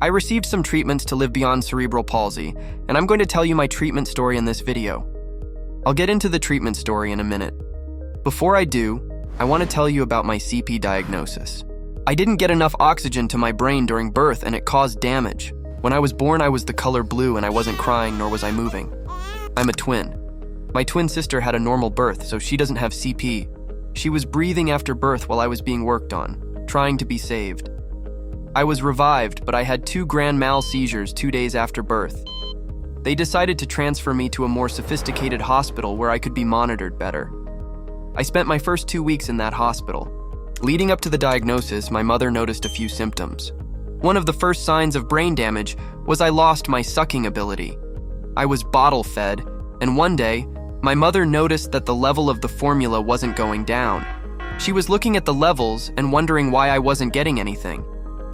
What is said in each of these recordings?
I received some treatments to live beyond cerebral palsy, and I'm going to tell you my treatment story in this video. I'll get into the treatment story in a minute. Before I do, I want to tell you about my CP diagnosis. I didn't get enough oxygen to my brain during birth and it caused damage. When I was born, I was the color blue and I wasn't crying nor was I moving. I'm a twin. My twin sister had a normal birth, so she doesn't have CP. She was breathing after birth while I was being worked on, trying to be saved. I was revived, but I had 2 grand mal seizures 2 days after birth. They decided to transfer me to a more sophisticated hospital where I could be monitored better. I spent my first 2 weeks in that hospital. Leading up to the diagnosis, my mother noticed a few symptoms. One of the first signs of brain damage was I lost my sucking ability. I was bottle fed, and one day, my mother noticed that the level of the formula wasn't going down. She was looking at the levels and wondering why I wasn't getting anything.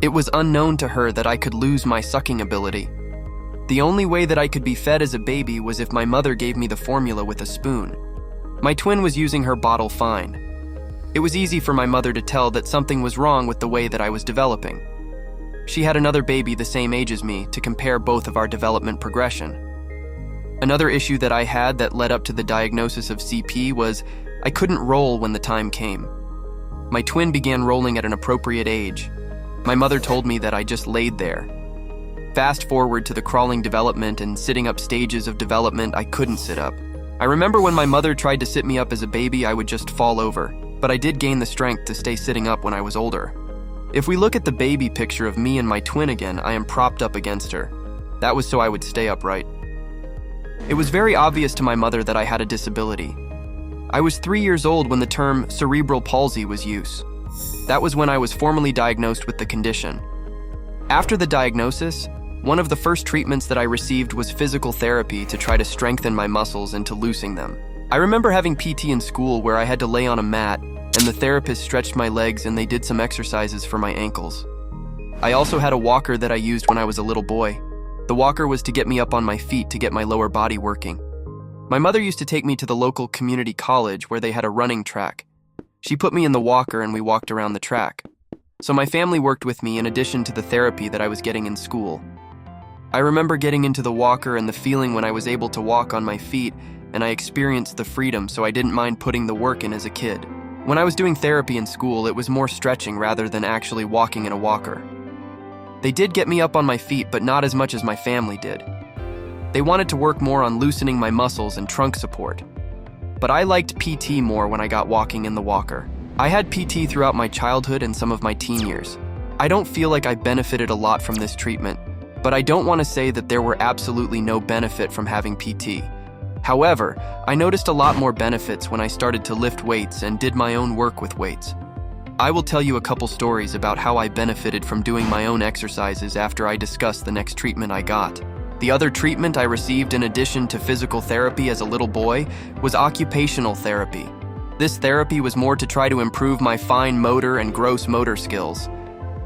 It was unknown to her that I could lose my sucking ability. The only way that I could be fed as a baby was if my mother gave me the formula with a spoon. My twin was using her bottle fine. It was easy for my mother to tell that something was wrong with the way that I was developing. She had another baby the same age as me to compare both of our development progression. Another issue that I had that led up to the diagnosis of CP was I couldn't roll when the time came. My twin began rolling at an appropriate age. My mother told me that I just laid there. Fast forward to the crawling development and sitting up stages of development, I couldn't sit up. I remember when my mother tried to sit me up as a baby, I would just fall over, but I did gain the strength to stay sitting up when I was older. If we look at the baby picture of me and my twin again, I am propped up against her. That was so I would stay upright. It was very obvious to my mother that I had a disability. I was 3 years old when the term cerebral palsy was used. That was when I was formally diagnosed with the condition. After the diagnosis, one of the first treatments that I received was physical therapy to try to strengthen my muscles and to loosen them. I remember having PT in school where I had to lay on a mat and the therapist stretched my legs and they did some exercises for my ankles. I also had a walker that I used when I was a little boy. The walker was to get me up on my feet to get my lower body working. My mother used to take me to the local community college where they had a running track. She put me in the walker and we walked around the track. So my family worked with me in addition to the therapy that I was getting in school. I remember getting into the walker and the feeling when I was able to walk on my feet and I experienced the freedom, so I didn't mind putting the work in as a kid. When I was doing therapy in school, it was more stretching rather than actually walking in a walker. They did get me up on my feet, but not as much as my family did. They wanted to work more on loosening my muscles and trunk support. But I liked PT more when I got walking in the walker. I had PT throughout my childhood and some of my teen years. I don't feel like I benefited a lot from this treatment, but I don't want to say that there were absolutely no benefit from having PT. However, I noticed a lot more benefits when I started to lift weights and did my own work with weights. I will tell you a couple stories about how I benefited from doing my own exercises after I discuss the next treatment I got. The other treatment I received in addition to physical therapy as a little boy was occupational therapy. This therapy was more to try to improve my fine motor and gross motor skills.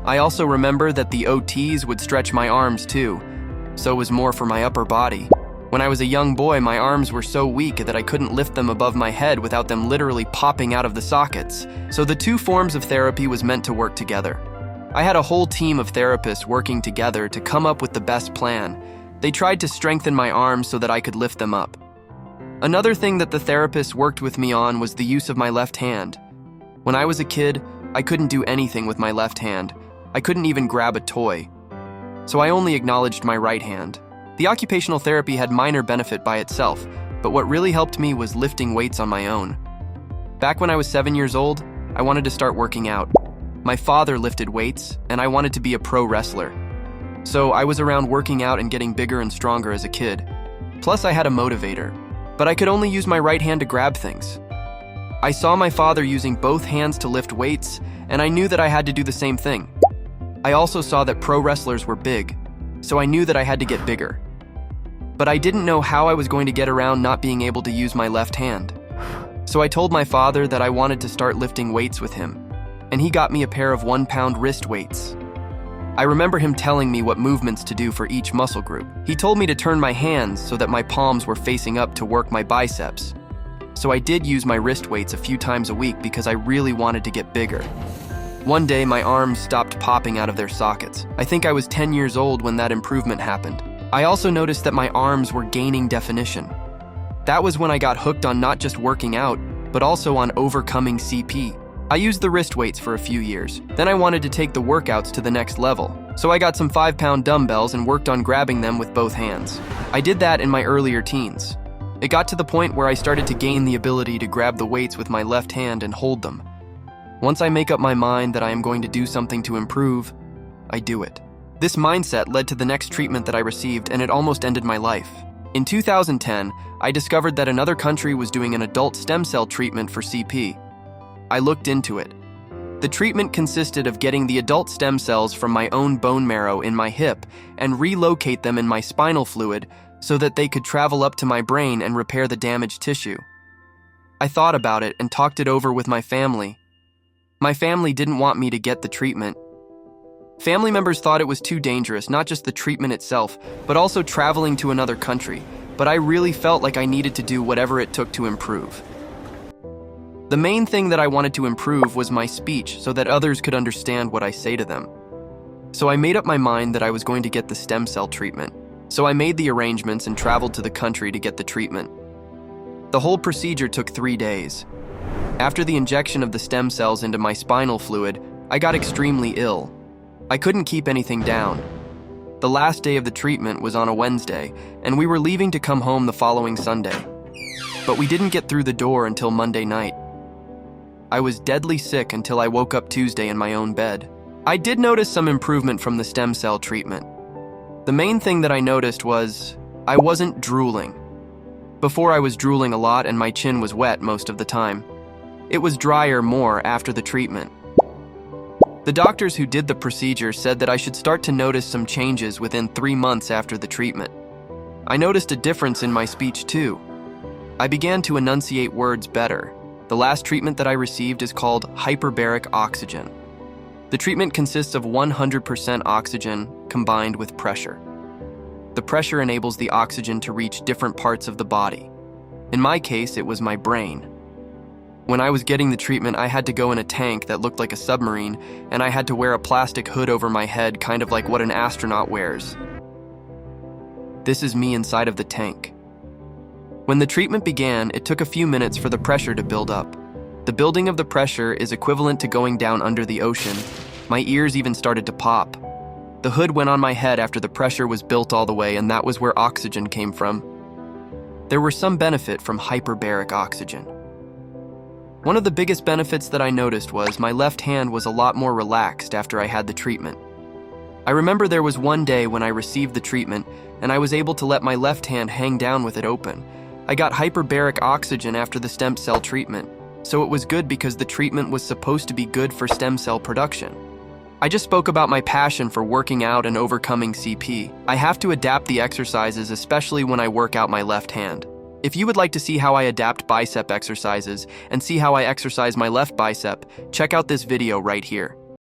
I also remember that the OTs would stretch my arms too, so it was more for my upper body. When I was a young boy, my arms were so weak that I couldn't lift them above my head without them literally popping out of the sockets. So the 2 forms of therapy was meant to work together. I had a whole team of therapists working together to come up with the best plan. They tried to strengthen my arms so that I could lift them up. Another thing that the therapists worked with me on was the use of my left hand. When I was a kid, I couldn't do anything with my left hand. I couldn't even grab a toy. So I only acknowledged my right hand. The occupational therapy had minor benefit by itself, but what really helped me was lifting weights on my own. Back when I was 7 years old, I wanted to start working out. My father lifted weights, and I wanted to be a pro wrestler. So I was around working out and getting bigger and stronger as a kid. Plus I had a motivator, but I could only use my right hand to grab things. I saw my father using both hands to lift weights, and I knew that I had to do the same thing. I also saw that pro wrestlers were big, so I knew that I had to get bigger. But I didn't know how I was going to get around not being able to use my left hand. So I told my father that I wanted to start lifting weights with him, and he got me a pair of 1-pound wrist weights. I remember him telling me what movements to do for each muscle group. He told me to turn my hands so that my palms were facing up to work my biceps. So I did use my wrist weights a few times a week because I really wanted to get bigger. One day, my arms stopped popping out of their sockets. I think I was 10 years old when that improvement happened. I also noticed that my arms were gaining definition. That was when I got hooked on not just working out, but also on overcoming CP. I used the wrist weights for a few years. Then I wanted to take the workouts to the next level. So I got some 5-pound dumbbells and worked on grabbing them with both hands. I did that in my earlier teens. It got to the point where I started to gain the ability to grab the weights with my left hand and hold them. Once I make up my mind that I am going to do something to improve, I do it. This mindset led to the next treatment that I received, and it almost ended my life. In 2010, I discovered that another country was doing an adult stem cell treatment for CP. I looked into it. The treatment consisted of getting the adult stem cells from my own bone marrow in my hip and relocate them in my spinal fluid so that they could travel up to my brain and repair the damaged tissue. I thought about it and talked it over with my family. My family didn't want me to get the treatment. Family members thought it was too dangerous, not just the treatment itself, but also traveling to another country. But I really felt like I needed to do whatever it took to improve. The main thing that I wanted to improve was my speech so that others could understand what I say to them. So I made up my mind that I was going to get the stem cell treatment. So I made the arrangements and traveled to the country to get the treatment. The whole procedure took 3 days. After the injection of the stem cells into my spinal fluid, I got extremely ill. I couldn't keep anything down. The last day of the treatment was on a Wednesday, and we were leaving to come home the following Sunday. But we didn't get through the door until Monday night. I was deadly sick until I woke up Tuesday in my own bed. I did notice some improvement from the stem cell treatment. The main thing that I noticed was I wasn't drooling. Before I was drooling a lot and my chin was wet most of the time. It was drier more after the treatment. The doctors who did the procedure said that I should start to notice some changes within 3 months after the treatment. I noticed a difference in my speech too. I began to enunciate words better. The last treatment that I received is called hyperbaric oxygen. The treatment consists of 100% oxygen combined with pressure. The pressure enables the oxygen to reach different parts of the body. In my case, it was my brain. When I was getting the treatment, I had to go in a tank that looked like a submarine, and I had to wear a plastic hood over my head, kind of like what an astronaut wears. This is me inside of the tank. When the treatment began, it took a few minutes for the pressure to build up. The building of the pressure is equivalent to going down under the ocean. My ears even started to pop. The hood went on my head after the pressure was built all the way, and that was where oxygen came from. There were some benefit from hyperbaric oxygen. One of the biggest benefits that I noticed was my left hand was a lot more relaxed after I had the treatment. I remember there was one day when I received the treatment and I was able to let my left hand hang down with it open. I got hyperbaric oxygen after the stem cell treatment, so it was good because the treatment was supposed to be good for stem cell production. I just spoke about my passion for working out and overcoming CP. I have to adapt the exercises, especially when I work out my left hand. If you would like to see how I adapt bicep exercises and see how I exercise my left bicep, check out this video right here.